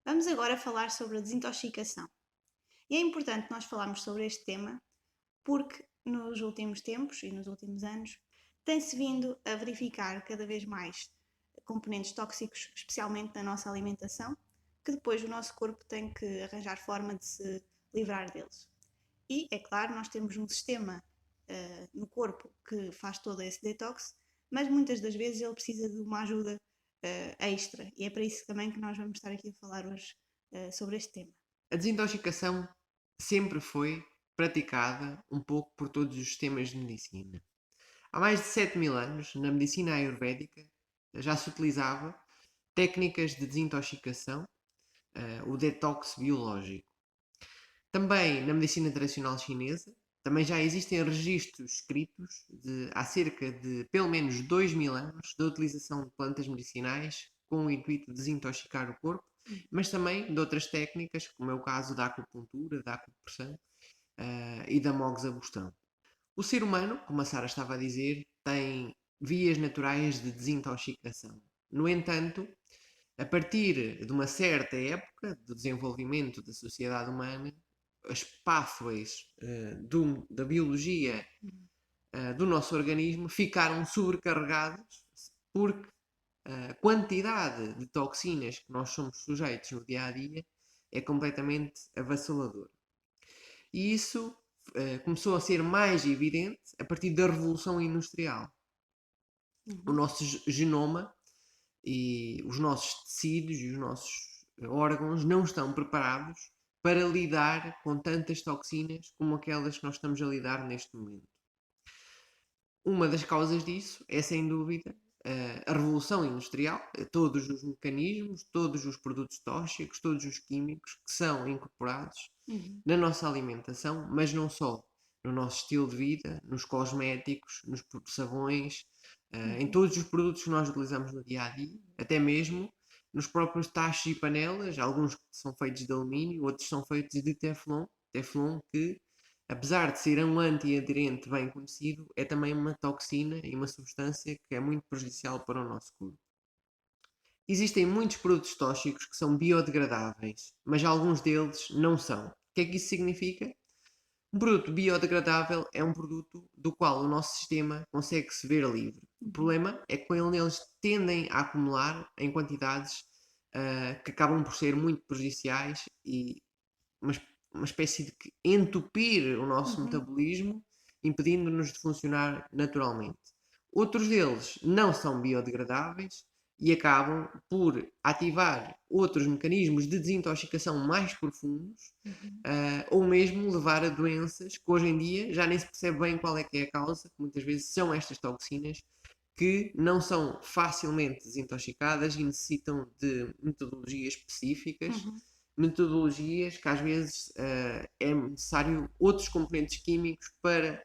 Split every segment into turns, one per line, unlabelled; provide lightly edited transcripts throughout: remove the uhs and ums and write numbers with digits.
Vamos agora falar sobre a desintoxicação. E é importante nós falarmos sobre este tema porque nos últimos tempos e nos últimos anos tem-se vindo a verificar cada vez mais componentes tóxicos, especialmente na nossa alimentação, que depois o nosso corpo tem que arranjar forma de se livrar deles. E, é claro, nós temos um sistema no corpo que faz todo esse detox, mas muitas das vezes ele precisa de uma ajuda extra. E é para isso também que nós vamos estar aqui a falar hoje sobre este tema.
A desintoxicação sempre foi praticada um pouco por todos os sistemas de medicina. Há mais de 7.000 anos, na medicina ayurvédica, já se utilizava técnicas de desintoxicação, o detox biológico. Também na medicina tradicional chinesa, também já existem registros escritos há cerca de pelo menos 2.000 anos da utilização de plantas medicinais com o intuito de desintoxicar o corpo, mas também de outras técnicas, como é o caso da acupuntura, da acupressão e da moxabustão. O ser humano, como a Sara estava a dizer, tem vias naturais de desintoxicação. No entanto, a partir de uma certa época do desenvolvimento da sociedade humana, as pathways da biologia do nosso organismo ficaram sobrecarregadas porque a quantidade de toxinas que nós somos sujeitos no dia a dia é completamente avassaladora. E isso começou a ser mais evidente a partir da Revolução Industrial. O nosso genoma e os nossos tecidos e os nossos órgãos não estão preparados para lidar com tantas toxinas como aquelas que nós estamos a lidar neste momento. Uma das causas disso é, sem dúvida, a revolução industrial, todos os mecanismos, todos os produtos tóxicos, todos os químicos que são incorporados na nossa alimentação, mas não só, no nosso estilo de vida, nos cosméticos, nos sabões, em todos os produtos que nós utilizamos no dia a dia, até mesmo nos próprios tachos e panelas, alguns são feitos de alumínio, outros são feitos de Teflon, Teflon que, apesar de ser um antiaderente bem conhecido, é também uma toxina e uma substância que é muito prejudicial para o nosso corpo. Existem muitos produtos tóxicos que são biodegradáveis, mas alguns deles não são. O que é que isso significa? Um produto biodegradável é um produto do qual o nosso sistema consegue se ver livre. O problema é que eles tendem a acumular em quantidades que acabam por ser muito prejudiciais e uma, uma espécie de entupir o nosso metabolismo, impedindo-nos de funcionar naturalmente. Outros deles não são biodegradáveis e acabam por ativar outros mecanismos de desintoxicação mais profundos ou mesmo levar a doenças que hoje em dia já nem se percebe bem qual é que é a causa, que muitas vezes são estas toxinas que não são facilmente desintoxicadas e necessitam de metodologias específicas, metodologias que às vezes é necessário outros componentes químicos para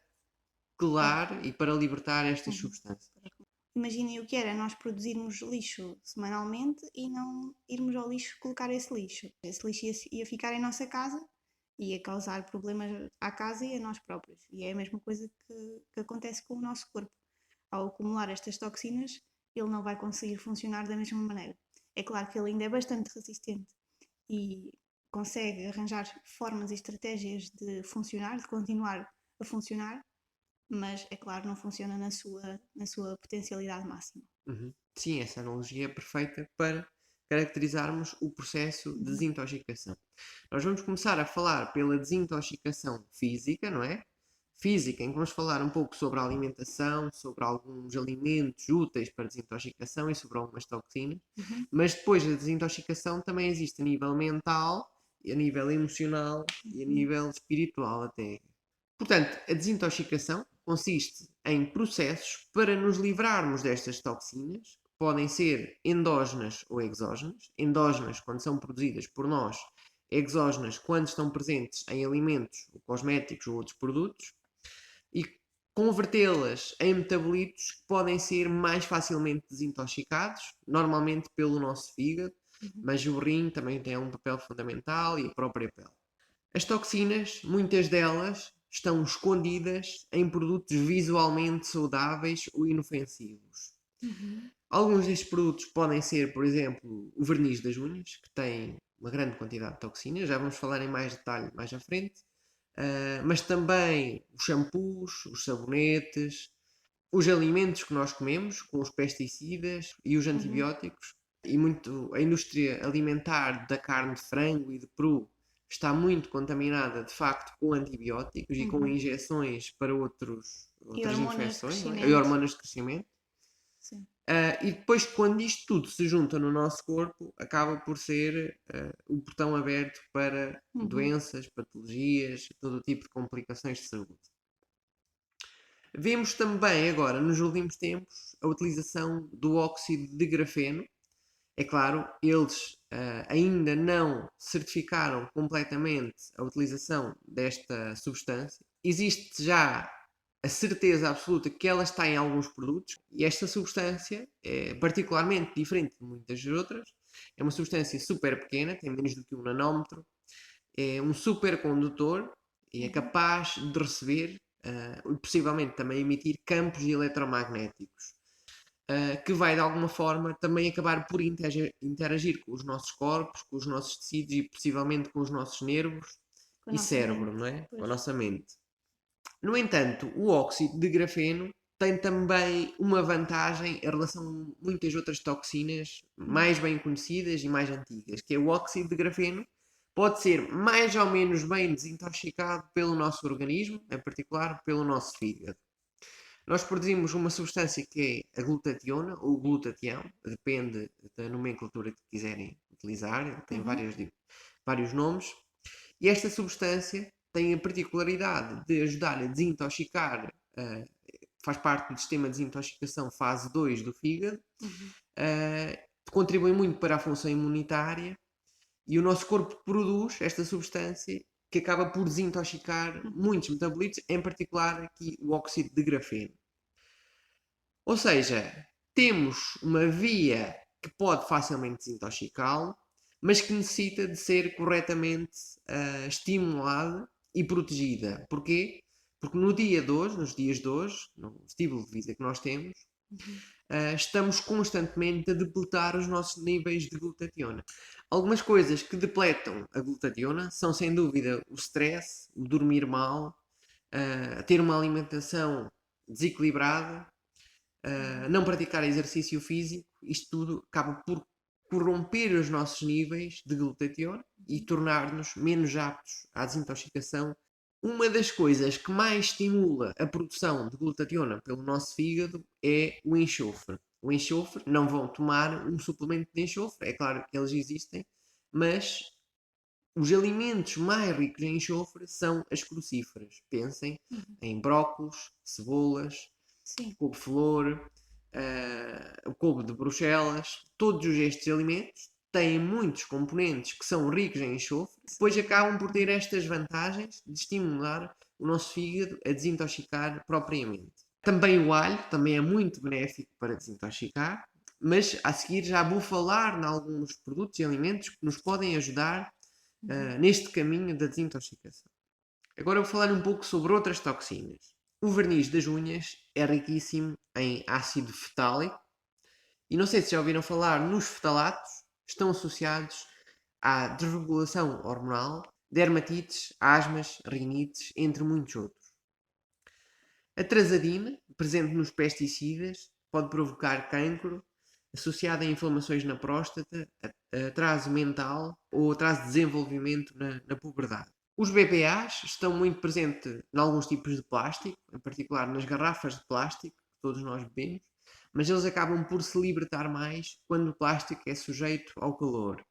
quelar e para libertar estas substâncias.
Imaginem o que era nós produzirmos lixo semanalmente e não irmos ao lixo colocar esse lixo. Esse lixo ia ficar em nossa casa e ia causar problemas à casa e a nós próprios. E é a mesma coisa que acontece com o nosso corpo. Ao acumular estas toxinas, ele não vai conseguir funcionar da mesma maneira. É claro que ele ainda é bastante resistente e consegue arranjar formas e estratégias de funcionar, de continuar a funcionar, mas é claro, não funciona na sua potencialidade máxima.
Uhum. Sim, essa analogia é perfeita para caracterizarmos o processo de desintoxicação. Nós vamos começar a falar pela desintoxicação física, não é? Física, em que vamos falar um pouco sobre a alimentação, sobre alguns alimentos úteis para desintoxicação e sobre algumas toxinas, mas depois da desintoxicação também existe a nível mental, a nível emocional e a nível espiritual até. Portanto, a desintoxicação consiste em processos para nos livrarmos destas toxinas, que podem ser endógenas ou exógenas. Endógenas quando são produzidas por nós, exógenas quando estão presentes em alimentos, cosméticos ou outros produtos, e convertê-las em metabolitos que podem ser mais facilmente desintoxicados, normalmente pelo nosso fígado, mas o rim também tem um papel fundamental e a própria pele. As toxinas, muitas delas, estão escondidas em produtos visualmente saudáveis ou inofensivos. Alguns destes produtos podem ser, por exemplo, o verniz das unhas, que tem uma grande quantidade de toxinas, já vamos falar em mais detalhe mais à frente, mas também os shampoos, os sabonetes, os alimentos que nós comemos, com os pesticidas e os
Uhum.
antibióticos, e muito a indústria alimentar da carne de frango e de peru está muito contaminada de facto com antibióticos e com
Uhum.
injeções para
E
outras
hormonas de
infecções, não é? E
crescimento.
hormonas de crescimento.
Sim.
E depois, quando isto tudo se junta no nosso corpo, acaba por ser o portão aberto para
Uhum.
doenças, patologias, todo o tipo de complicações de saúde. Vemos também agora, nos últimos tempos, a utilização do óxido de grafeno. É claro, eles ainda não certificaram completamente a utilização desta substância. Existe já a certeza absoluta que ela está em alguns produtos e esta substância é particularmente diferente de muitas outras. É uma substância super pequena, tem menos do que um nanómetro, é um supercondutor e é
Uhum.
capaz de receber e possivelmente também emitir campos eletromagnéticos, que vai de alguma forma também acabar por interagir com os nossos corpos, com os nossos tecidos e possivelmente com os nossos nervos
Com a
e
nossa
cérebro,
mente.
não é? Com a
Pois.
nossa mente. No entanto, o óxido de grafeno tem também uma vantagem em relação a muitas outras toxinas
Hum.
mais bem conhecidas e mais antigas, que é o óxido de grafeno pode ser mais ou menos bem desintoxicado pelo nosso organismo, em particular pelo nosso fígado. Nós produzimos uma substância que é a glutationa ou glutatião, depende da nomenclatura que quiserem utilizar, ele tem
Uhum.
vários nomes, e esta substância tem a particularidade de ajudar a desintoxicar, faz parte do sistema de desintoxicação fase 2 do fígado,
Uhum.
contribui muito para a função imunitária e o nosso corpo produz esta substância que acaba por desintoxicar
Uhum.
muitos metabolitos, em particular aqui o óxido de grafeno. Ou seja, temos uma via que pode facilmente desintoxicá-lo, mas que necessita de ser corretamente estimulada e protegida. Porquê? Porque no dia de hoje, nos dias de hoje, no estilo de vida que nós temos,
Uhum.
estamos constantemente a depletar os nossos níveis de glutationa. Algumas coisas que depletam a glutationa são, sem dúvida, o stress, o dormir mal, ter uma alimentação desequilibrada,
Uhum.
não praticar exercício físico, isto tudo acaba por corromper os nossos níveis de glutationa e
Uhum.
tornar-nos menos aptos à desintoxicação. Uma das coisas que mais estimula a produção de glutationa pelo nosso fígado é o enxofre. O enxofre, não vão tomar um suplemento de enxofre, é claro que eles existem, mas os alimentos mais ricos em enxofre são as crucíferas. Pensem
Uhum.
em brócolos, cebolas,
Sim.
couve-flor, o couve de Bruxelas, todos estes alimentos têm muitos componentes que são ricos em enxofre, que depois
Sim.
acabam por ter estas vantagens de estimular o nosso fígado a desintoxicar propriamente. Também o alho também é muito benéfico para desintoxicar, mas a seguir já vou falar em alguns produtos e alimentos que nos podem ajudar
Uhum.
neste caminho da desintoxicação. Agora vou falar um pouco sobre outras toxinas. O verniz das unhas é riquíssimo em ácido fetálico e não sei se já ouviram falar nos fetalatos, estão associados à desregulação hormonal, dermatites, asmas, rinites, entre muitos outros. A trazadina, presente nos pesticidas, pode provocar cancro, associada a inflamações na próstata, atraso mental ou atraso de desenvolvimento na puberdade. Os BPAs estão muito presentes em alguns tipos de plástico, em particular nas garrafas de plástico que todos nós bebemos, mas eles acabam por se libertar mais quando o plástico é sujeito ao calor.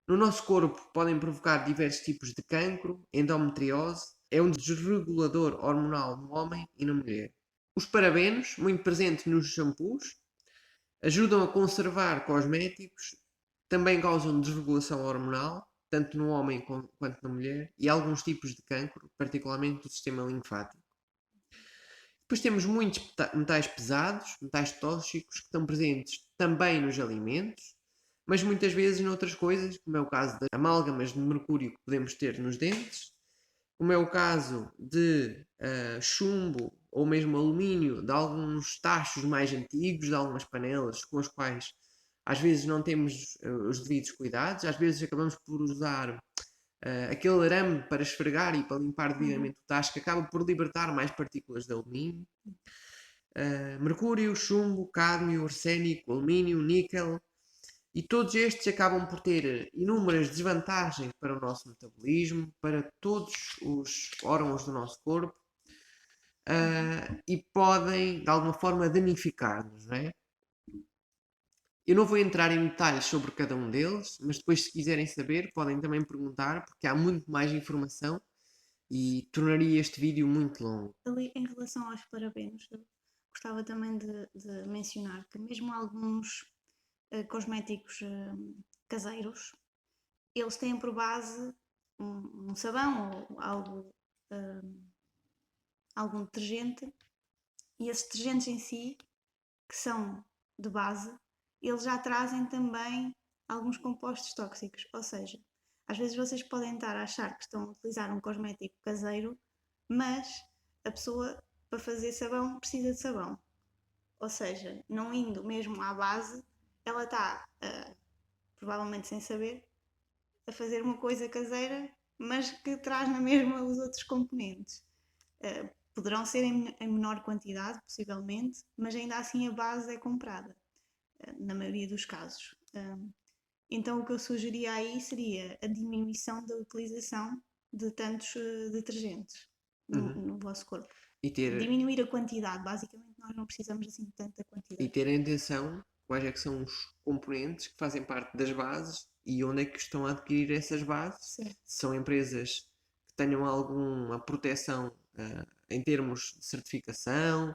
No nosso corpo podem provocar diversos tipos de cancro, endometriose, é um desregulador hormonal no homem e na mulher. Os parabenos, muito presentes nos shampoos, ajudam a conservar cosméticos, também causam desregulação hormonal, tanto no homem quanto na mulher, e alguns tipos de cancro, particularmente do sistema linfático. Depois temos muitos metais pesados, metais tóxicos, que estão presentes também nos alimentos, mas muitas vezes noutras coisas, como é o caso das amálgamas de mercúrio que podemos ter nos dentes, como é o caso de chumbo ou mesmo alumínio de alguns tachos mais antigos, de algumas panelas com as quais às vezes não temos os devidos cuidados, às vezes acabamos por usar aquele arame para esfregar e para limpar devidamente o tacho, que acaba por libertar mais partículas de alumínio. Mercúrio, chumbo, cádmio, arsénico, alumínio, níquel, e todos estes acabam por ter inúmeras desvantagens para o nosso metabolismo, para todos os órgãos do nosso corpo, e podem, de alguma forma, danificar-nos, não é? Eu não vou entrar em detalhes sobre cada um deles, mas depois, se quiserem saber, podem também perguntar, porque há muito mais informação e tornaria este vídeo muito longo.
Ali, em relação aos parabenos, eu gostava também de mencionar que mesmo alguns cosméticos caseiros, eles têm por base um sabão ou algum detergente, e esses detergentes em si, que são de base, eles já trazem também alguns compostos tóxicos. Ou seja, às vezes vocês podem estar a achar que estão a utilizar um cosmético caseiro, mas a pessoa, para fazer sabão, precisa de sabão. Ou seja, não indo mesmo à base, ela está, provavelmente sem saber, a fazer uma coisa caseira, mas que traz na mesma os outros componentes. Poderão ser em menor quantidade, possivelmente, mas ainda assim a base é comprada, na maioria dos casos. Então o que eu sugeria aí seria a diminuição da utilização de tantos detergentes no vosso corpo.
E ter,
Diminuir a quantidade, basicamente nós não precisamos assim de tanta
e
quantidade.
ter em atenção quais é que são os componentes que fazem parte das bases e onde é que estão a adquirir essas bases.
Sim.
Se são empresas que tenham alguma proteção em termos de certificação,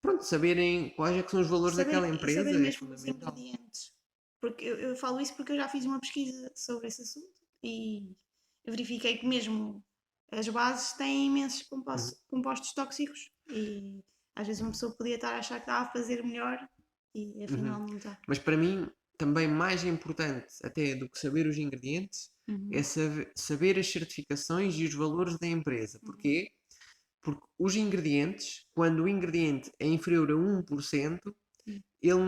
pronto, saberem quais é que são os valores daquela empresa
saber
é
mesmo os
fundamental.
ingredientes. Porque eu falo isso porque eu já fiz uma pesquisa sobre esse assunto e eu verifiquei que mesmo as bases têm imensos compostos tóxicos e às vezes uma pessoa podia estar a achar que estava a fazer melhor e afinal não está.
Mas para mim, também mais importante até do que saber os ingredientes é saber as certificações e os valores da empresa. Porquê? Porque os ingredientes, quando o ingrediente é inferior a 1%, ele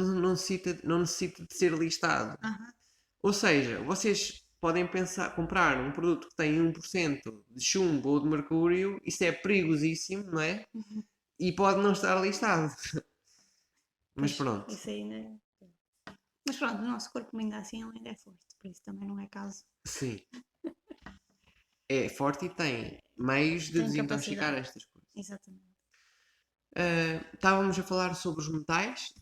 não necessita de ser listado. Ou seja, vocês podem pensar, comprar um produto que tem 1% de chumbo ou de mercúrio, isso é perigosíssimo, não é? E pode não estar listado. Mas pronto.
Isso aí, né? Mas pronto, o nosso corpo ainda assim ele ainda é forte, por isso também não é caso.
Sim. É forte e tem meios de
Tem
desintoxicar
capacidade.
estas coisas.
Exatamente.
Estávamos a falar sobre os metais.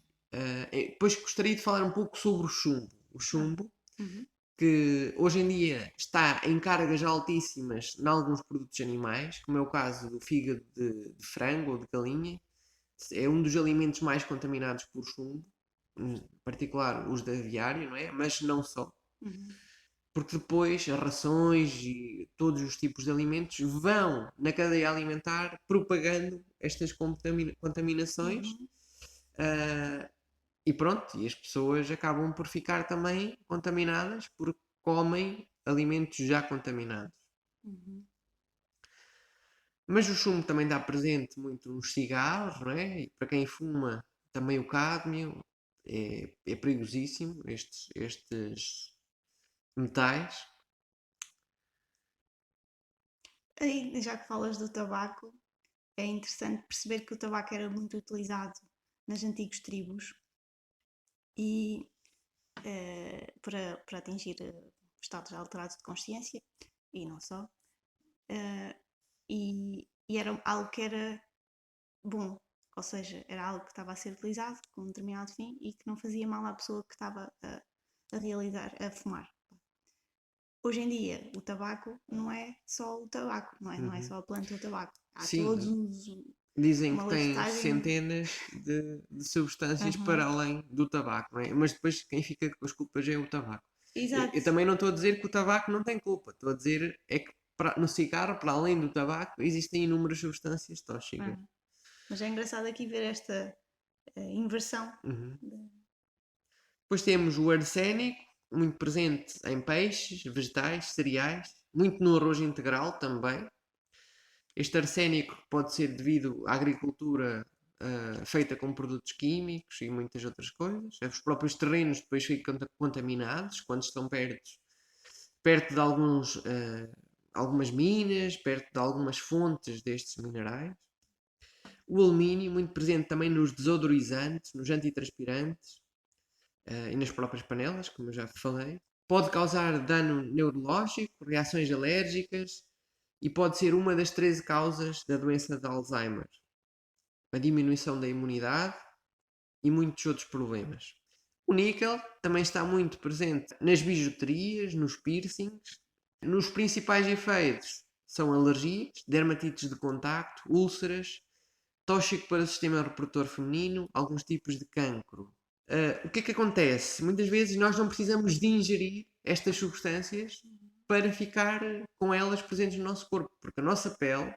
Depois gostaria de falar um pouco sobre o chumbo. O chumbo, que hoje em dia está em cargas altíssimas em alguns produtos animais, como é o caso do fígado de frango ou de galinha. É um dos alimentos mais contaminados por chumbo, em particular os da aviário, não é? Mas não só. Porque depois as rações e todos os tipos de alimentos vão na cadeia alimentar propagando estas contaminações. E pronto, e as pessoas acabam por ficar também contaminadas porque comem alimentos já contaminados. Mas o chumbo também está presente muito nos cigarros, não é? E para quem fuma, também o cádmio é perigosíssimo, estes metais.
Aí, já que falas do tabaco, é interessante perceber que o tabaco era muito utilizado nas antigas tribos e para atingir estados alterados de consciência e não só. E era algo que era bom, ou seja, era algo que estava a ser utilizado com um determinado fim e que não fazia mal à pessoa que estava a realizar, a fumar. Hoje em dia, o tabaco não é só o tabaco, não é, não é só a planta do tabaco. Há todos uns.
Dizem que tem centenas de substâncias para além do tabaco, não é? Mas depois quem fica com as culpas é o tabaco.
Exato.
Eu também não estou a dizer que o tabaco não tem culpa, estou a dizer é que no cigarro, para além do tabaco, existem inúmeras substâncias tóxicas.
Mas é engraçado aqui ver esta inversão.
Depois temos o arsénico, muito presente em peixes, vegetais, cereais, muito no arroz integral também. Este arsénico pode ser devido à agricultura feita com produtos químicos e muitas outras coisas. Os próprios terrenos depois ficam contaminados quando estão perto de algumas minas, perto de algumas fontes destes minerais. O alumínio, muito presente também nos desodorizantes, nos antitranspirantes e nas próprias panelas, como eu já falei. Pode causar dano neurológico, reações alérgicas e pode ser uma das 13 causas da doença de Alzheimer. A diminuição da imunidade e muitos outros problemas. O níquel também está muito presente nas bijuterias, nos piercings. Nos principais efeitos são alergias, dermatites de contacto, úlceras, tóxico para o sistema reprodutor feminino, alguns tipos de cancro. O que é que acontece? Muitas vezes nós não precisamos de ingerir estas substâncias para ficar com elas presentes no nosso corpo, porque a nossa pele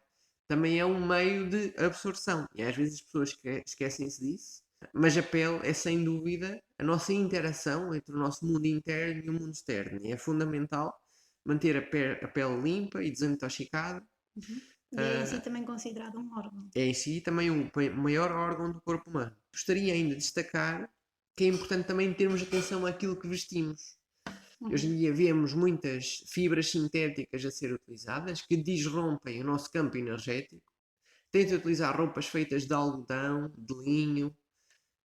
também é um meio de absorção. E às vezes as pessoas esquecem-se disso, mas a pele é sem dúvida a nossa interação entre o nosso mundo interno e o mundo externo. E é fundamental manter a pele limpa e desintoxicada.
E é em si também considerado um órgão.
É em si também o maior órgão do corpo humano. Gostaria ainda de destacar que é importante também termos atenção àquilo que vestimos. Hoje em dia vemos muitas fibras sintéticas a ser utilizadas que disrompem o nosso campo energético. Tenta utilizar roupas feitas de algodão, de linho,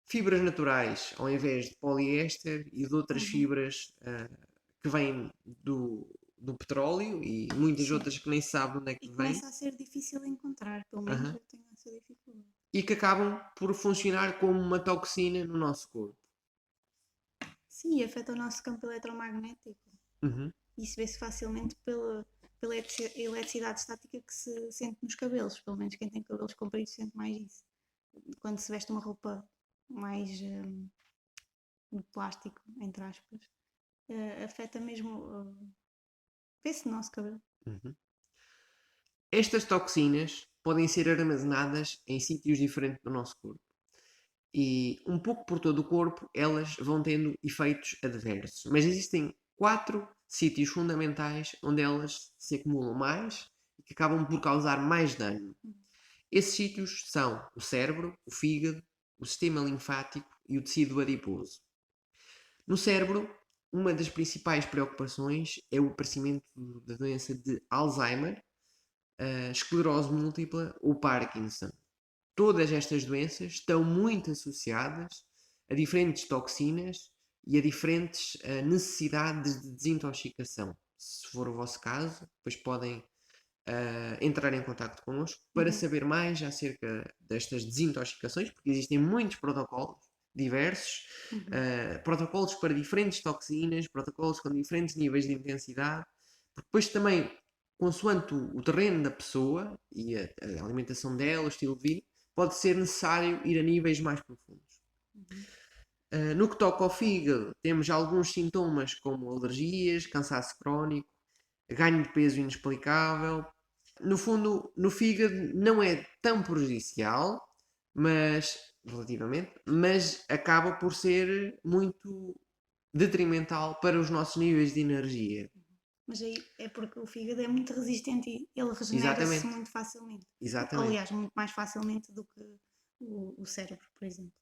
fibras naturais ao invés de poliéster e de outras fibras que vêm do petróleo e muitas outras que nem se sabe onde é que
E
vêm.
começa a ser difícil de encontrar, pelo menos eu tenho essa dificuldade.
E que acabam por funcionar como uma toxina no nosso corpo.
Sim, afeta o nosso campo eletromagnético. Isso vê-se facilmente pela eletricidade estática que se sente nos cabelos. Pelo menos quem tem cabelos compridos sente mais isso. Quando se veste uma roupa mais de plástico, entre aspas, afeta mesmo. Vê-se no nosso cabelo.
Estas toxinas podem ser armazenadas em sítios diferentes do nosso corpo. E um pouco por todo o corpo elas vão tendo efeitos adversos. Mas existem 4 sítios fundamentais onde elas se acumulam mais e que acabam por causar mais dano. Esses sítios são o cérebro, o fígado, o sistema linfático e o tecido adiposo. No cérebro, uma das principais preocupações é o aparecimento da doença de Alzheimer, esclerose múltipla ou Parkinson. Todas estas doenças estão muito associadas a diferentes toxinas e a diferentes necessidades de desintoxicação. Se for o vosso caso, depois podem entrar em contato connosco para saber mais acerca destas desintoxicações, porque existem muitos protocolos diversos, protocolos para diferentes toxinas, protocolos com diferentes níveis de intensidade, porque depois também, consoante o terreno da pessoa e a alimentação dela, o estilo de vida, pode ser necessário ir a níveis mais profundos. No que toca ao fígado, temos alguns sintomas como alergias, cansaço crónico, ganho de peso inexplicável. No fundo, no fígado não é tão prejudicial, relativamente, mas acaba por ser muito detrimental para os nossos níveis de energia.
Mas aí é porque o fígado é muito resistente e ele regenera-se muito facilmente.
Exatamente.
Aliás, muito mais facilmente do que o cérebro, por exemplo.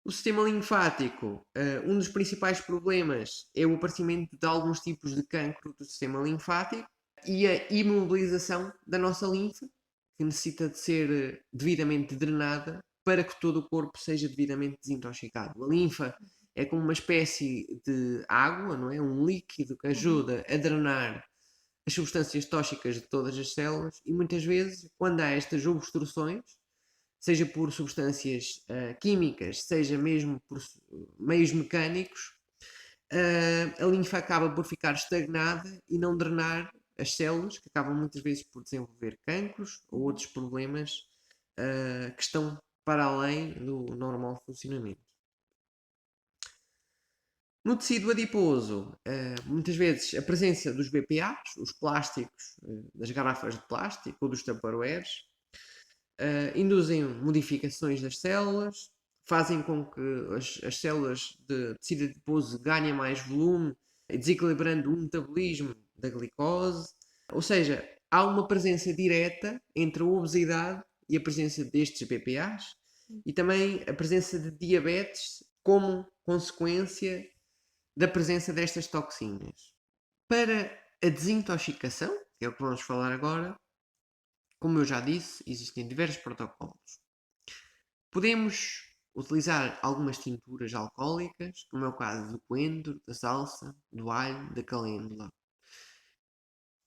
O sistema linfático, um dos principais problemas é o aparecimento de alguns tipos de cancro do sistema linfático e a imobilização da nossa linfa, que necessita de ser devidamente drenada para que todo o corpo seja devidamente desintoxicado. A linfa é como uma espécie de água, não é? Um líquido que ajuda a drenar as substâncias tóxicas de todas as células e muitas vezes, quando há estas obstruções, seja por substâncias químicas, seja mesmo por meios mecânicos, a linfa acaba por ficar estagnada e não drenar as células, que acabam muitas vezes por desenvolver cancros ou outros problemas que estão para além do normal funcionamento. No tecido adiposo, muitas vezes a presença dos BPAs, os plásticos, das garrafas de plástico ou dos tupperwares, induzem modificações das células, fazem com que as células de tecido adiposo ganhem mais volume, desequilibrando o metabolismo da glicose. Ou seja, há uma presença direta entre a obesidade e a presença destes BPAs e também a presença de diabetes como consequência da presença destas toxinas. Para a desintoxicação, que é o que vamos falar agora, como eu já disse, existem diversos protocolos. Podemos utilizar algumas tinturas alcoólicas, como é o caso do coentro, da salsa, do alho, da calêndula.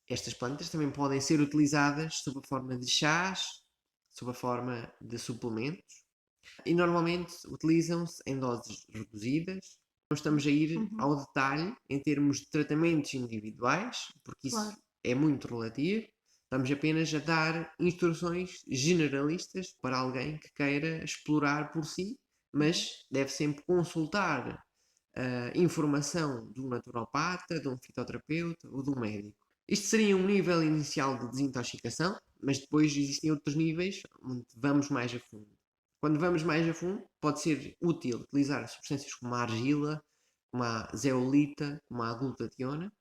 Estas plantas também podem ser utilizadas sob a forma de chás, sob a forma de suplementos e normalmente utilizam-se em doses reduzidas. Não estamos a ir ao detalhe em termos de tratamentos individuais, porque isso
Claro.
é muito relativo. Estamos apenas a dar instruções generalistas para alguém que queira explorar por si, mas deve sempre consultar a informação de um naturopata, de um fitoterapeuta ou de um médico. Isto seria um nível inicial de desintoxicação, mas depois existem outros níveis onde vamos mais a fundo. Quando vamos mais a fundo, pode ser útil utilizar substâncias como a argila, como a zeolita, como a glutationa,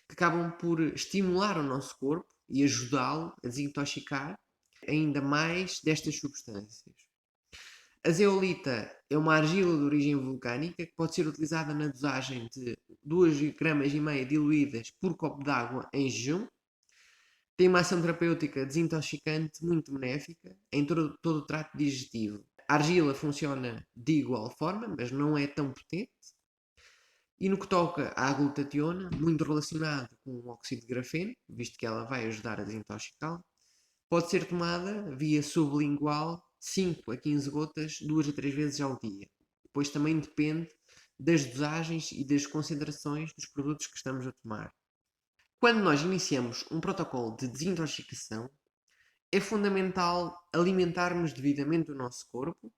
que acabam por estimular o nosso corpo e ajudá-lo a desintoxicar ainda mais destas substâncias. A zeolita é uma argila de origem vulcânica que pode ser utilizada na dosagem de 2,5 gramas diluídas por copo de água em jejum. Tem uma ação terapêutica desintoxicante muito benéfica em todo o trato digestivo. A argila funciona de igual forma, mas não é tão potente. E no que toca à glutationa, muito relacionado com o óxido de grafeno, visto que ela vai ajudar a desintoxicá-lo, pode ser tomada via sublingual 5 a 15 gotas 2 a 3 vezes ao dia. Depois também depende das dosagens e das concentrações dos produtos que estamos a tomar. Quando nós iniciamos um protocolo de desintoxicação, é fundamental alimentarmos devidamente o nosso corpo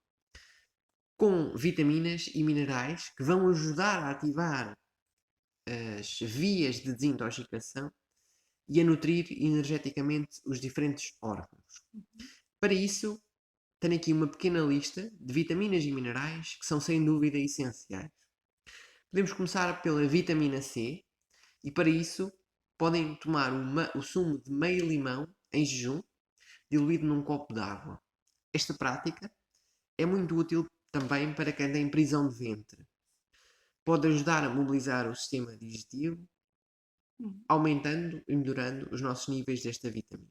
com vitaminas e minerais que vão ajudar a ativar as vias de desintoxicação e a nutrir energeticamente os diferentes órgãos. Para isso, tenho aqui uma pequena lista de vitaminas e minerais que são sem dúvida essenciais. Podemos começar pela vitamina C e para isso podem tomar o sumo de meio limão em jejum, diluído num copo de água. Esta prática é muito útil também para quem tem prisão de ventre. Pode ajudar a mobilizar o sistema digestivo, aumentando e melhorando os nossos níveis desta vitamina.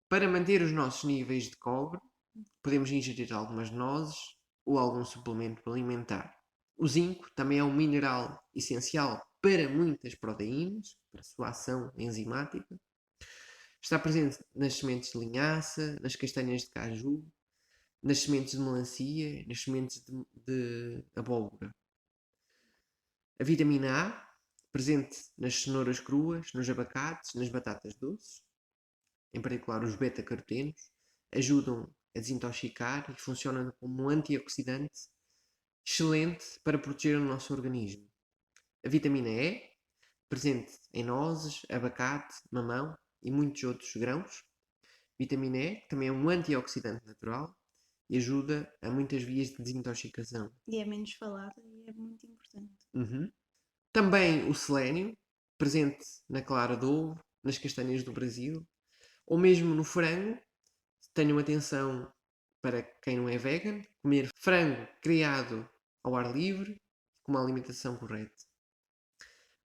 Para manter os nossos níveis de cobre, podemos ingerir algumas nozes ou algum suplemento alimentar. O zinco também é um mineral essencial para muitas proteínas, para a sua ação enzimática. Está presente nas sementes de linhaça, nas castanhas de caju, nas sementes de melancia, nas sementes de abóbora. A vitamina A, presente nas cenouras cruas, nos abacates, nas batatas doces, em particular os beta-carotenos, ajudam a desintoxicar e funcionam como um antioxidante excelente para proteger o nosso organismo. A vitamina E, presente em nozes, abacate, mamão e muitos outros grãos. Vitamina E também é um antioxidante natural e ajuda a muitas vias de desintoxicação.
E é menos falada e é muito importante.
Também o selênio, presente na clara de ovo, nas castanhas do Brasil, ou mesmo no frango. Tenham atenção para quem não é vegan, comer frango criado ao ar livre, com uma alimentação correta.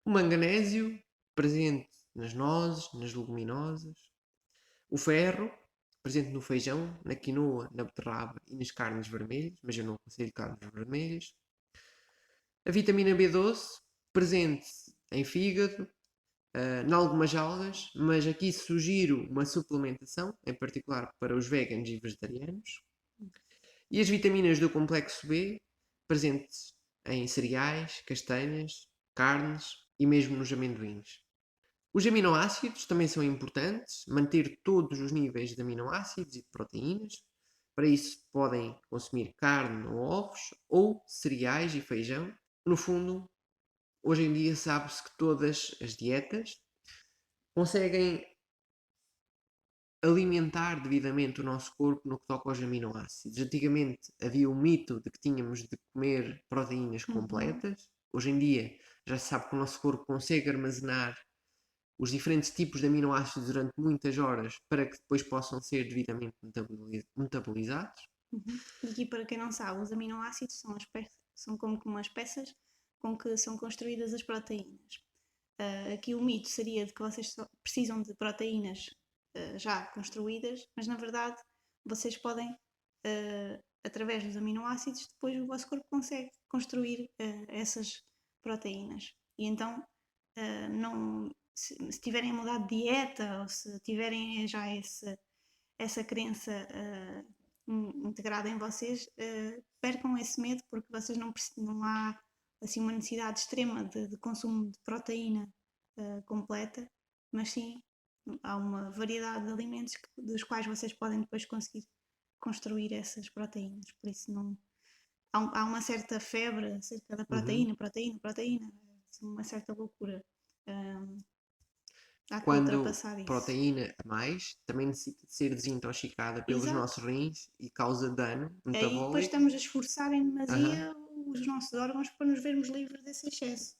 O manganésio, presente nas nozes, nas leguminosas. O ferro, presente no feijão, na quinoa, na beterraba e nas carnes vermelhas, mas eu não aconselho carnes vermelhas. A vitamina B12, presente em fígado, em algumas algas, mas aqui sugiro uma suplementação, em particular para os veganos e vegetarianos. E as vitaminas do complexo B, presentes em cereais, castanhas, carnes e mesmo nos amendoins. Os aminoácidos também são importantes, manter todos os níveis de aminoácidos e de proteínas. Para isso podem consumir carne ou ovos, ou cereais e feijão. No fundo, hoje em dia sabe-se que todas as dietas conseguem alimentar devidamente o nosso corpo no que toca aos aminoácidos. Antigamente havia o mito de que tínhamos de comer proteínas completas. Hoje em dia já se sabe que o nosso corpo consegue armazenar os diferentes tipos de aminoácidos durante muitas horas para que depois possam ser devidamente metabolizados.
E aqui, para quem não sabe, os aminoácidos são como que umas peças com que são construídas as proteínas. Aqui o mito seria de que vocês só precisam de proteínas já construídas, mas na verdade vocês podem, através dos aminoácidos, depois o vosso corpo consegue construir essas proteínas. E então, não, se tiverem a mudar de dieta ou se tiverem já essa crença integrada em vocês, percam esse medo, porque vocês não há assim uma necessidade extrema de consumo de proteína completa, mas sim há uma variedade de alimentos dos quais vocês podem depois conseguir construir essas proteínas. Por isso não há uma certa febre acerca da proteína, uma certa loucura. Há que
Quando
ultrapassar isso.
proteína a mais também necessita de ser desintoxicada pelos
Exato.
nossos rins e causa dano
Aí depois
metabólico.
estamos a esforçar em demasia os nossos órgãos para nos vermos livres desse excesso.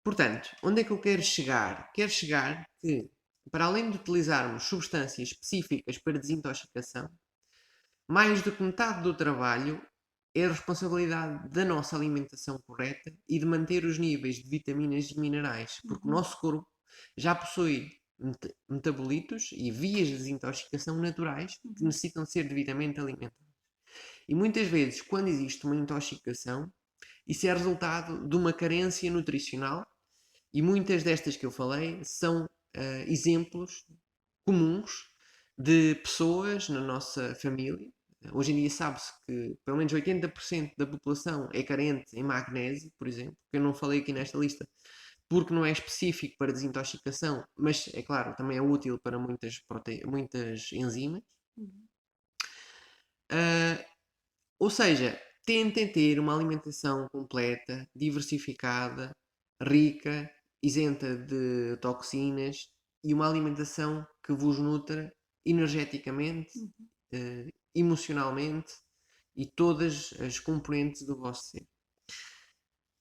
Portanto, onde é que eu quero chegar? Quero chegar que, para além de utilizarmos substâncias específicas para desintoxicação, mais do que metade do trabalho é a responsabilidade da nossa alimentação correta e de manter os níveis de vitaminas e minerais, porque o nosso corpo já possui metabolitos e vias de desintoxicação naturais que necessitam ser devidamente alimentados. E muitas vezes, quando existe uma intoxicação, isso é resultado de uma carência nutricional, e muitas destas que eu falei são exemplos comuns de pessoas na nossa família. Hoje em dia sabe-se que pelo menos 80% da população é carente em magnésio, por exemplo, que eu não falei aqui nesta lista porque não é específico para desintoxicação, mas é claro, também é útil para muitas enzimas. Ou seja, tentem ter uma alimentação completa, diversificada, rica, isenta de toxinas e uma alimentação que vos nutra energeticamente, emocionalmente e todas as componentes do vosso ser.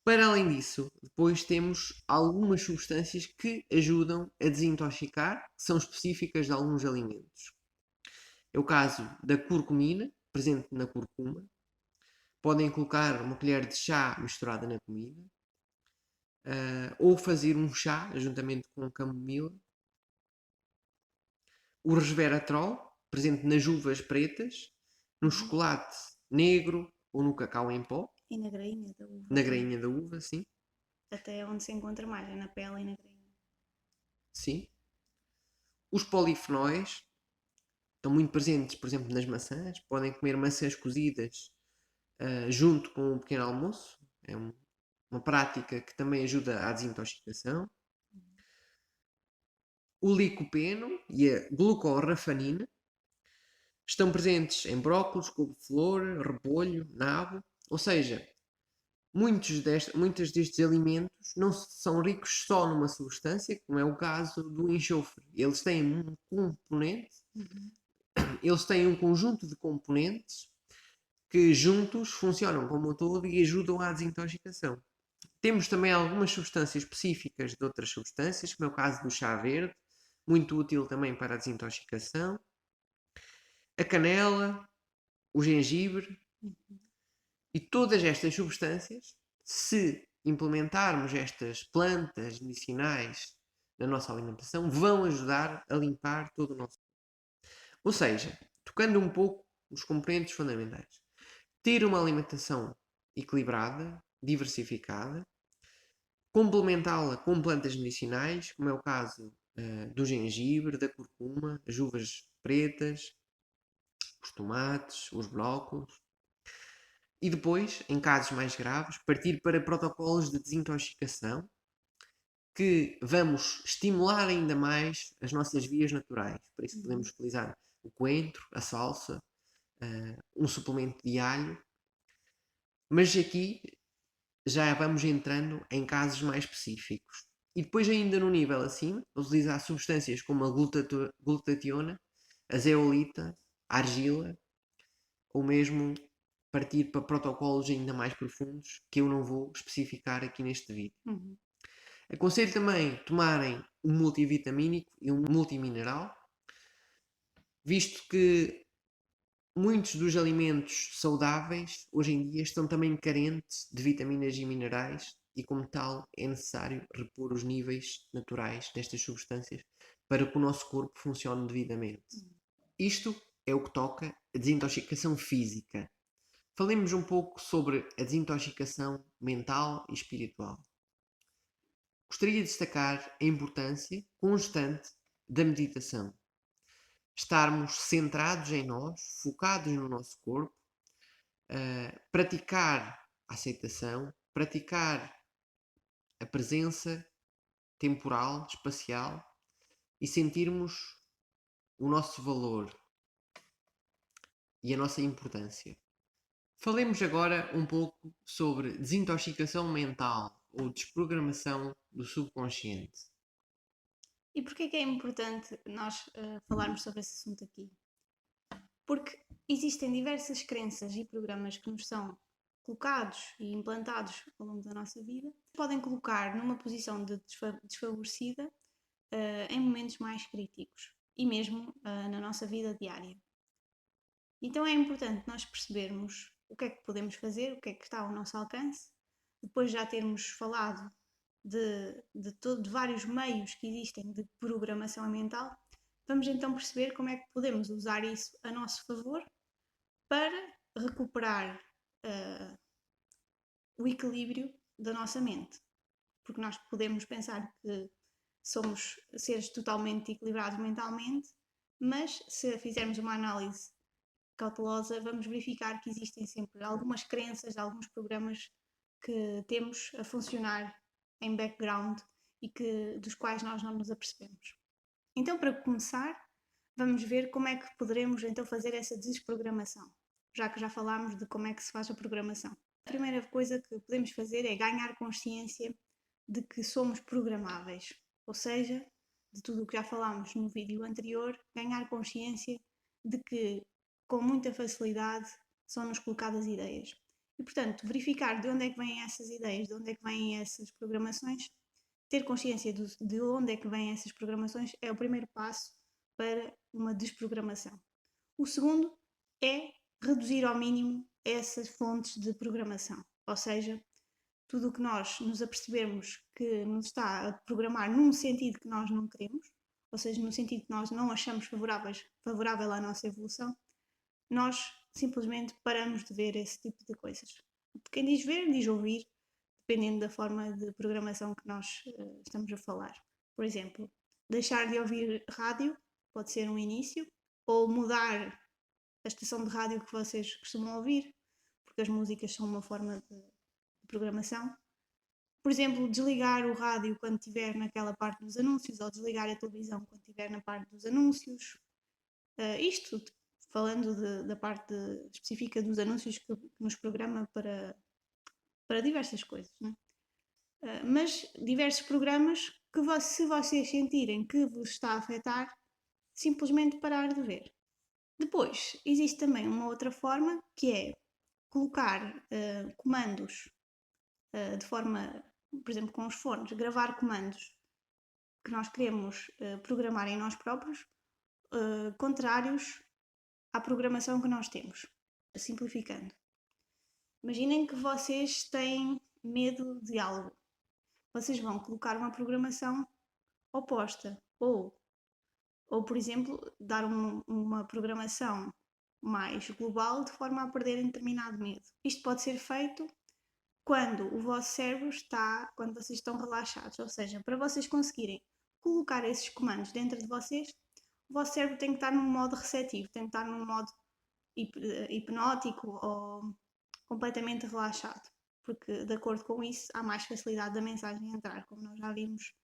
Para além disso, depois temos algumas substâncias que ajudam a desintoxicar, que são específicas de alguns alimentos. É o caso da curcumina, presente na curcuma. Podem colocar uma colher de chá misturada na comida, ou fazer um chá juntamente com camomila. O resveratrol, presente nas uvas pretas, no chocolate negro ou no cacau em pó.
E na grainha da uva.
Na grainha da uva, sim.
Até onde se encontra mais, é na pele e na grainha.
Sim. Os polifenóis estão muito presentes, por exemplo, nas maçãs. Podem comer maçãs cozidas junto com um pequeno almoço. É uma prática que também ajuda à desintoxicação. O licopeno e a glucorrafanina estão presentes em brócolos, couve-flor, repolho, nabo. Ou seja, muitos destes alimentos não são ricos só numa substância, como é o caso do enxofre. Eles têm um componente, eles têm um conjunto de componentes que juntos funcionam como um todo e ajudam à desintoxicação. Temos também algumas substâncias específicas de outras substâncias, como é o caso do chá verde, muito útil também para a desintoxicação. A canela, o gengibre e todas estas substâncias, se implementarmos estas plantas medicinais na nossa alimentação, vão ajudar a limpar todo o nosso corpo. Ou seja, tocando um pouco nos componentes fundamentais, ter uma alimentação equilibrada, diversificada, complementá-la com plantas medicinais, como é o caso do gengibre, da curcuma, as uvas pretas, os tomates, os brócolos. E depois, em casos mais graves, partir para protocolos de desintoxicação que vamos estimular ainda mais as nossas vias naturais. Por isso podemos utilizar o coentro, a salsa, um suplemento de alho. Mas aqui já vamos entrando em casos mais específicos. E depois ainda no nível acima, utilizar substâncias como a glutationa, a zeolita, a argila, ou mesmo partir para protocolos ainda mais profundos que eu não vou especificar aqui neste vídeo. Aconselho também tomarem um multivitamínico e um multimineral, visto que muitos dos alimentos saudáveis hoje em dia estão também carentes de vitaminas e minerais e, como tal, é necessário repor os níveis naturais destas substâncias para que o nosso corpo funcione devidamente. Isto é o que toca a desintoxicação física. Falemos um pouco sobre a desintoxicação mental e espiritual. Gostaria de destacar a importância constante da meditação. Estarmos centrados em nós, focados no nosso corpo, praticar a aceitação, praticar a presença temporal, espacial e sentirmos o nosso valor e a nossa importância. Falemos agora um pouco sobre desintoxicação mental ou desprogramação do subconsciente.
E porquê que é importante nós falarmos sobre esse assunto aqui? Porque existem diversas crenças e programas que nos são colocados e implantados ao longo da nossa vida, que podem colocar numa posição de desfavorecida em momentos mais críticos e mesmo na nossa vida diária. Então é importante nós percebermos o que é que podemos fazer, o que é que está ao nosso alcance, depois já termos falado de vários meios que existem de programação mental, vamos então perceber como é que podemos usar isso a nosso favor para recuperar o equilíbrio da nossa mente. Porque nós podemos pensar que somos seres totalmente equilibrados mentalmente, mas se fizermos uma análise cautelosa, vamos verificar que existem sempre algumas crenças, alguns programas que temos a funcionar em background e dos quais nós não nos apercebemos. Então, para começar, vamos ver como é que poderemos então fazer essa desprogramação, já que já falámos de como é que se faz a programação. A primeira coisa que podemos fazer é ganhar consciência de que somos programáveis, ou seja, de tudo o que já falámos no vídeo anterior, ganhar consciência de que com muita facilidade são-nos colocadas ideias. E, portanto, verificar de onde é que vêm essas ideias, de onde é que vêm essas programações, ter consciência de onde é que vêm essas programações é o primeiro passo para uma desprogramação. O segundo é reduzir ao mínimo essas fontes de programação, ou seja, tudo o que nós nos apercebermos que nos está a programar num sentido que nós não queremos, ou seja, no sentido que nós não achamos favorável à nossa evolução, nós simplesmente paramos de ver esse tipo de coisas. Quem diz ver, diz ouvir, dependendo da forma de programação que nós estamos a falar. Por exemplo, deixar de ouvir rádio pode ser um início, ou mudar a estação de rádio que vocês costumam ouvir, porque as músicas são uma forma de programação. Por exemplo, desligar o rádio quando estiver naquela parte dos anúncios, ou desligar a televisão quando estiver na parte dos anúncios. Isto falando da parte específica dos anúncios que nos programa para diversas coisas. Não é? Mas diversos programas que se vocês sentirem que vos está a afetar, simplesmente parar de ver. Depois, existe também uma outra forma que é colocar comandos de forma, por exemplo, com os fones, gravar comandos que nós queremos programar em nós próprios, contrários à programação que nós temos. Simplificando. Imaginem que vocês têm medo de algo. Vocês vão colocar uma programação oposta. Ou por exemplo, dar uma programação mais global de forma a perderem determinado medo. Isto pode ser feito quando o vosso cérebro quando vocês estão relaxados. Ou seja, para vocês conseguirem colocar esses comandos dentro de vocês, o vosso cérebro tem que estar num modo receptivo, tem que estar num modo hipnótico ou completamente relaxado, porque de acordo com isso há mais facilidade da mensagem entrar, como nós já vimos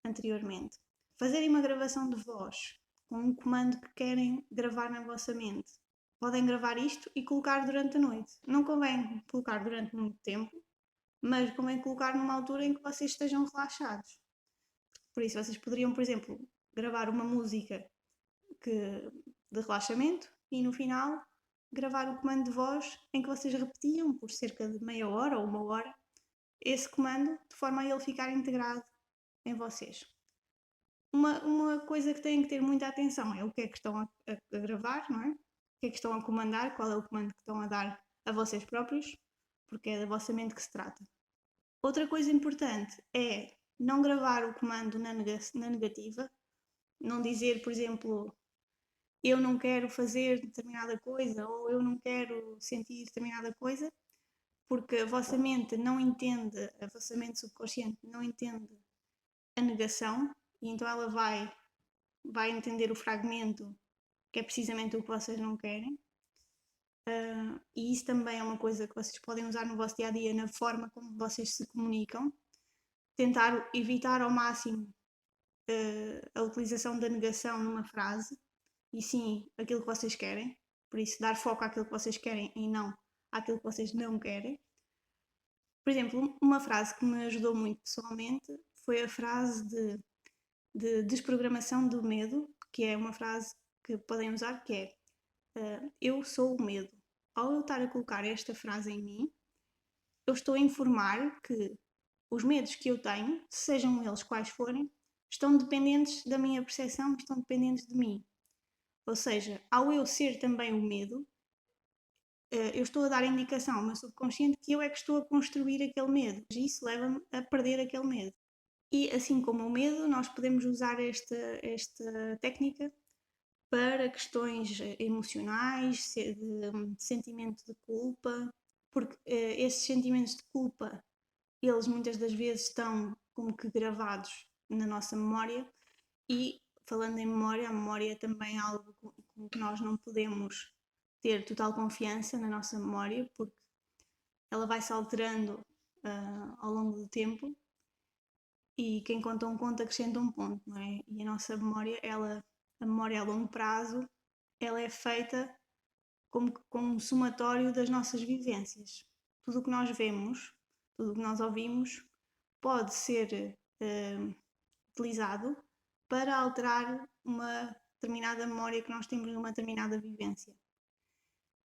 anteriormente. Fazerem uma gravação de voz com um comando que querem gravar na vossa mente. Podem gravar isto e colocar durante a noite. Não convém colocar durante muito tempo, mas convém colocar numa altura em que vocês estejam relaxados. Por isso, vocês poderiam, por exemplo, gravar uma música de relaxamento e no final gravar o comando de voz em que vocês repetiam por cerca de meia hora ou uma hora esse comando de forma a ele ficar integrado em vocês. Uma coisa que têm que ter muita atenção é o que é que estão a gravar, não é? O que é que estão a comandar, qual é o comando que estão a dar a vocês próprios, porque é da vossa mente que se trata. Outra coisa importante é não gravar o comando na negativa, não dizer, por exemplo, eu não quero fazer determinada coisa ou eu não quero sentir determinada coisa, porque a vossa mente não entende, a vossa mente subconsciente não entende a negação e então ela vai entender o fragmento que é precisamente o que vocês não querem. E isso também é uma coisa que vocês podem usar no vosso dia a dia, na forma como vocês se comunicam. Tentar evitar ao máximo a utilização da negação numa frase e sim aquilo que vocês querem. Por isso, dar foco àquilo que vocês querem e não àquilo que vocês não querem. Por exemplo, uma frase que me ajudou muito pessoalmente foi a frase de desprogramação do medo, que é uma frase que podem usar, que é eu sou o medo. Ao eu estar a colocar esta frase em mim, eu estou a informar que os medos que eu tenho, sejam eles quais forem, estão dependentes da minha percepção, estão dependentes de mim. Ou seja, ao eu ser também o medo, eu estou a dar a indicação ao meu subconsciente que eu é que estou a construir aquele medo. E isso leva-me a perder aquele medo. E assim como o medo, nós podemos usar esta técnica para questões emocionais, de sentimento de culpa, porque esses sentimentos de culpa, eles muitas das vezes estão como que gravados na nossa memória e, falando em memória, a memória é também algo com que nós não podemos ter total confiança na nossa memória, porque ela vai se alterando ao longo do tempo e quem conta um conto acrescenta um ponto, não é? E a nossa memória, a memória a longo prazo, ela é feita como um somatório das nossas vivências. Tudo o que nós vemos, tudo o que nós ouvimos, pode ser utilizado para alterar uma determinada memória que nós temos numa determinada vivência.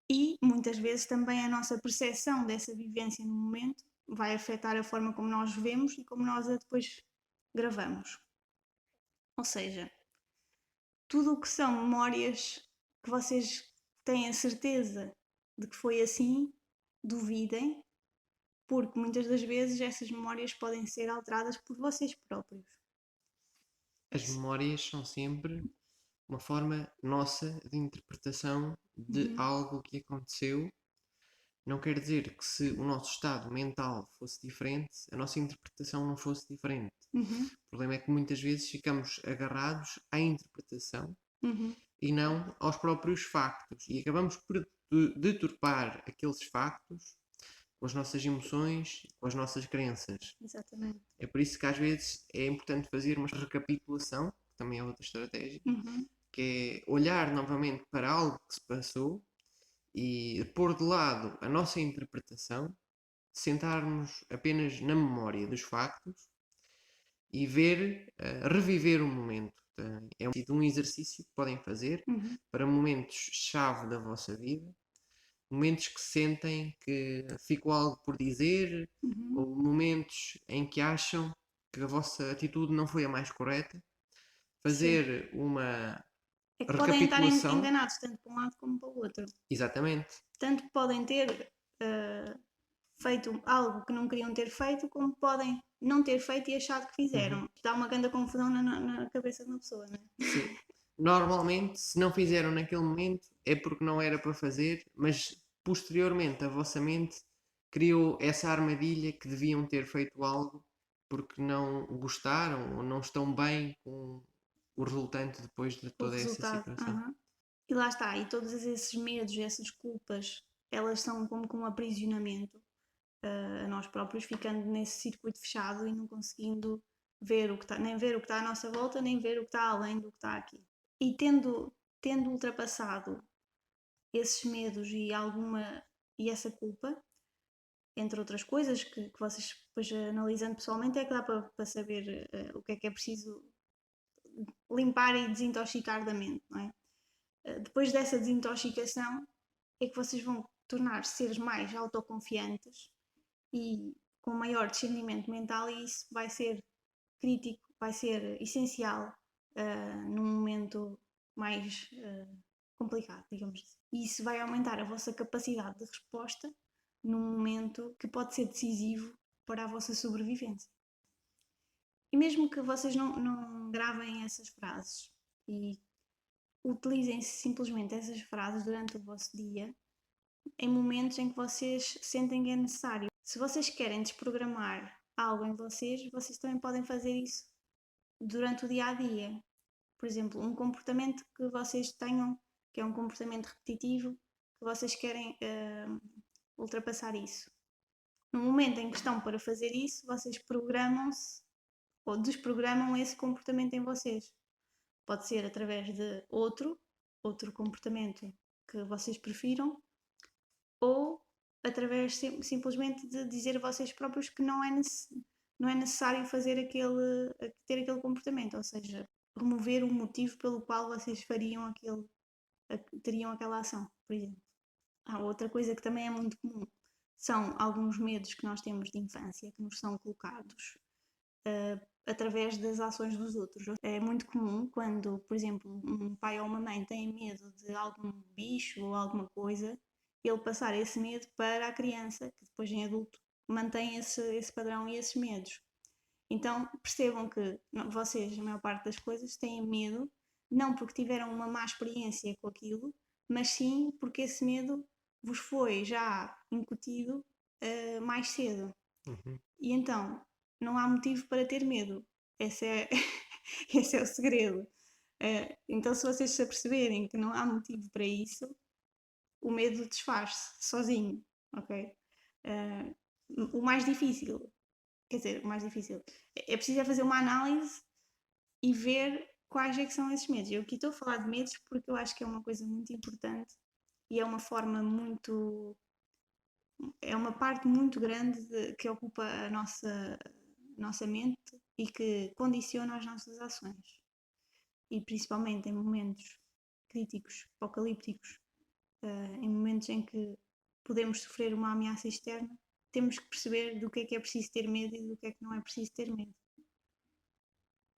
E muitas vezes também a nossa percepção dessa vivência no momento vai afetar a forma como nós vemos e como nós a depois gravamos. Ou seja, tudo o que são memórias que vocês têm a certeza de que foi assim, duvidem, porque muitas das vezes essas memórias podem ser alteradas por vocês próprios.
As memórias são sempre uma forma nossa de interpretação de algo que aconteceu. Não quer dizer que se o nosso estado mental fosse diferente, a nossa interpretação não fosse diferente. O problema é que muitas vezes ficamos agarrados à interpretação e não aos próprios factos. E acabamos por deturpar aqueles factos com as nossas emoções, com as nossas crenças.
Exatamente.
É por isso que às vezes é importante fazer uma recapitulação, que também é outra estratégia, que é olhar novamente para algo que se passou e pôr de lado a nossa interpretação, sentarmos apenas na memória dos factos e ver, reviver o momento. É um exercício que podem fazer para momentos-chave da vossa vida, momentos que sentem que ficou algo por dizer, ou momentos em que acham que a vossa atitude não foi a mais correta. Fazer uma
é que podem estar
recapitulação.
Enganados tanto para um lado como para o outro.
Exatamente.
Tanto podem ter feito algo que não queriam ter feito, como podem não ter feito e achado que fizeram. Dá uma grande confusão na cabeça de uma pessoa, não é?
Sim. Normalmente, se não fizeram naquele momento, é porque não era para fazer, mas posteriormente a vossa mente criou essa armadilha que deviam ter feito algo porque não gostaram ou não estão bem com o resultante depois de toda essa situação.
E lá está, e todos esses medos, essas culpas, elas são como um aprisionamento a nós próprios, ficando nesse circuito fechado e não conseguindo ver o que está, nem ver o que está à nossa volta, nem ver o que está além do que está aqui. E tendo ultrapassado esses medos e essa culpa, entre outras coisas que vocês depois analisando pessoalmente é que dá para saber o que é preciso limpar e desintoxicar da mente, não é? Depois dessa desintoxicação é que vocês vão tornar seres mais autoconfiantes e com maior discernimento mental, e isso vai ser crítico, vai ser essencial num momento mais complicado, digamos assim. E isso vai aumentar a vossa capacidade de resposta num momento que pode ser decisivo para a vossa sobrevivência. E mesmo que vocês não gravem essas frases e utilizem simplesmente essas frases durante o vosso dia, em momentos em que vocês sentem que é necessário. Se vocês querem desprogramar algo em vocês, vocês também podem fazer isso durante o dia a dia. Por exemplo, um comportamento que vocês tenham, que é um comportamento repetitivo, que vocês querem ultrapassar isso. No momento em que estão para fazer isso, vocês programam-se ou desprogramam esse comportamento em vocês. Pode ser através de outro comportamento que vocês prefiram, ou através simplesmente de dizer a vocês próprios que não é necessário fazer ter aquele comportamento, ou seja, remover o motivo pelo qual vocês teriam aquela ação, por exemplo. Outra coisa que também é muito comum são alguns medos que nós temos de infância que nos são colocados através das ações dos outros. É muito comum quando, por exemplo, um pai ou uma mãe têm medo de algum bicho ou alguma coisa, ele passar esse medo para a criança, que depois em adulto mantém esse padrão e esses medos. Então percebam que vocês, a maior parte das coisas, têm medo, não porque tiveram uma má experiência com aquilo, mas sim porque esse medo vos foi já incutido mais cedo.
Uhum.
E então não há motivo para ter medo. Esse é o segredo. Então, se vocês se aperceberem que não há motivo para isso, o medo desfaz-se sozinho, ok? O mais difícil, quer dizer, o mais difícil, é preciso fazer uma análise e ver quais é que são esses medos. Eu aqui estou a falar de medos porque eu acho que é uma coisa muito importante e é uma forma muito... é uma parte muito grande que ocupa a nossa mente e que condiciona as nossas ações. E principalmente em momentos críticos, apocalípticos, em momentos em que podemos sofrer uma ameaça externa, temos que perceber do que é preciso ter medo e do que é que não é preciso ter medo.